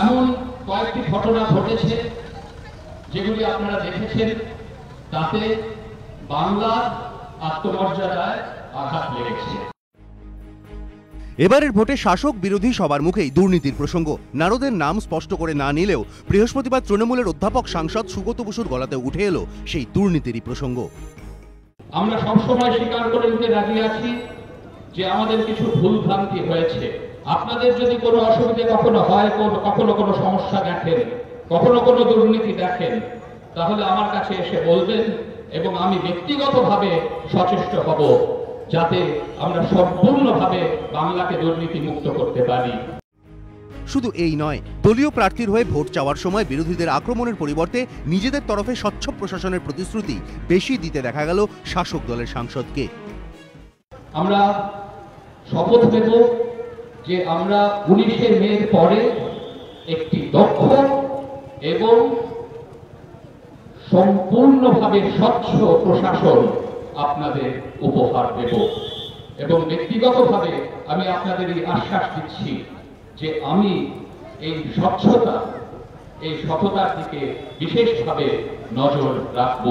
এমন কয়েকটি ঘটনা ঘটেছে যেগুলি আপনারা দেখেছেন, তাতে বাংলার আত্মমর্যাদায় আঘাত লেগেছে। এবারের ভোটে শাসক বিরোধী সবার মুখেই দুর্নীতির প্রসঙ্গ। নারদের নাম স্পষ্ট করে না নিলেও বৃহস্পতিবার তৃণমূলের অধ্যাপক সাংসদ সুগত বসুর গলাতে উঠে এলো সেই দুর্নীতিরই প্রসঙ্গ। আমরা সবসময় স্বীকার করে নিতে রাজি আছি যে আমাদের কিছু ভুল ভ্রান্তি হয়েছে। আপনাদের যদি কোনো অসুবিধা কখনো হয়, কখনো কোনো সমস্যা দেখেন, কখনো কোনো দুর্নীতি দেখেন, তাহলে আমার কাছে এসে বলবেন এবং আমি ব্যক্তিগতভাবে সচেষ্ট হব যাতে আমরা সম্পূর্ণভাবে বাংলাকে দুর্নীতি মুক্ত করতে পারি। শুধু এই নয়, দলীয় প্রার্থীর হয়ে ভোট চাওয়ার সময় বিরোধীদের আক্রমণের পরিবর্তে নিজেদের তরফে স্বচ্ছ প্রশাসনের প্রতিশ্রুতি বেশি দিতে দেখা গেল শাসক দলের সাংসদকে। আমরা শপথ নেব যে আমরা 19শে মের পরে একটি দক্ষ এবং সম্পূর্ণভাবে স্বচ্ছ প্রশাসন আপনাদের উপহার দেব এবং ব্যক্তিগতভাবে আমি আপনাদের এই আশ্বাস দিচ্ছি যে আমি এই স্বচ্ছতা, এই সততার দিকে বিশেষভাবে নজর রাখব।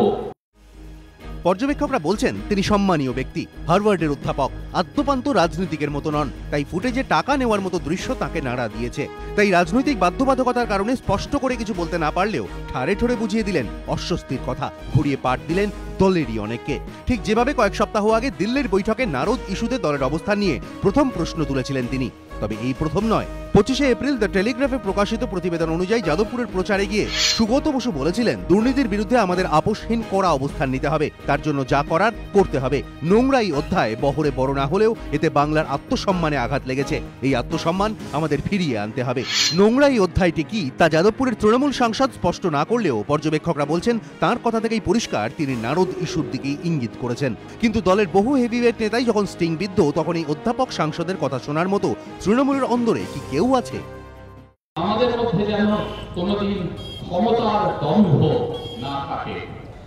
পর্যবেক্ষকরা বলছেন তিনি সম্মানীয় ব্যক্তি, হার্ভার্ডের অধ্যাপক, আদ্যপান্ত রাজনীতিকের মতো নন। তাই ফুটেজে টাকা নেওয়ার মতো দৃশ্য তাকে নাড়া দিয়েছে। তাই রাজনৈতিক বাধ্যবাধকতার কারণে স্পষ্ট করে কিছু বলতে না পারলেও ঠাড়ে ঠোড়ে বুঝিয়ে দিলেন অস্বস্তির কথা, ঘুরিয়ে পাঠ দিলেন দলেরই অনেককে। ঠিক যেভাবে কয়েক সপ্তাহ আগে দিল্লির বৈঠকে নারদ ইস্যুতে দলের অবস্থান নিয়ে প্রথম প্রশ্ন তুলেছিলেন তিনি। তবে এই প্রথম নয়। 25শে এপ্রিল দ্য টেলিগ্রাফে প্রকাশিত প্রতিবেদন অনুযায়ী যাদবপুরের প্রচারে গিয়ে সুগত বসু বলেছিলেন, দুর্নীতির বিরুদ্ধে আমাদের আপোষহীন কড়া অবস্থান নিতে হবে, তার জন্য যা করার করতে হবে। নোংরা এই অধ্যায় বহরে বড় না হলেও এতে বাংলার আত্মসম্মানে আঘাত লেগেছে। এই আত্মসম্মান আমাদের ফিরিয়ে আনতে হবে। নোংরা এই অধ্যায়টি কি তা যাদবপুরের তৃণমূল সাংসদ স্পষ্ট না করলেও পর্যবেক্ষকরা বলছেন তাঁর কথা থেকেই পরিষ্কার তিনি নারদ ইস্যুর দিকেই ইঙ্গিত করেছেন। কিন্তু দলের বহু হেভিওয়েট নেতাই যখন স্টিং বিদ্ধ, তখন এই অধ্যাপক সাংসদের কথা শোনার মতো তৃণমূলের অন্দরে কি কেউ আছে? আমাদের মধ্যে যেন কোনোদিন ক্ষমতার দম্ভ না থাকে।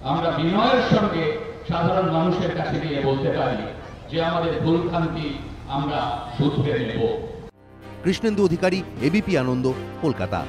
আমরা বিনয়ের সঙ্গে সাধারণ মানুষের কাছে গিয়ে বলতে পারি যে আমাদের ভুলভ্রান্তি আমরা শুধরে নেব। কৃষ্ণেন্দু অধিকারী, এবিপি আনন্দ, কলকাতা।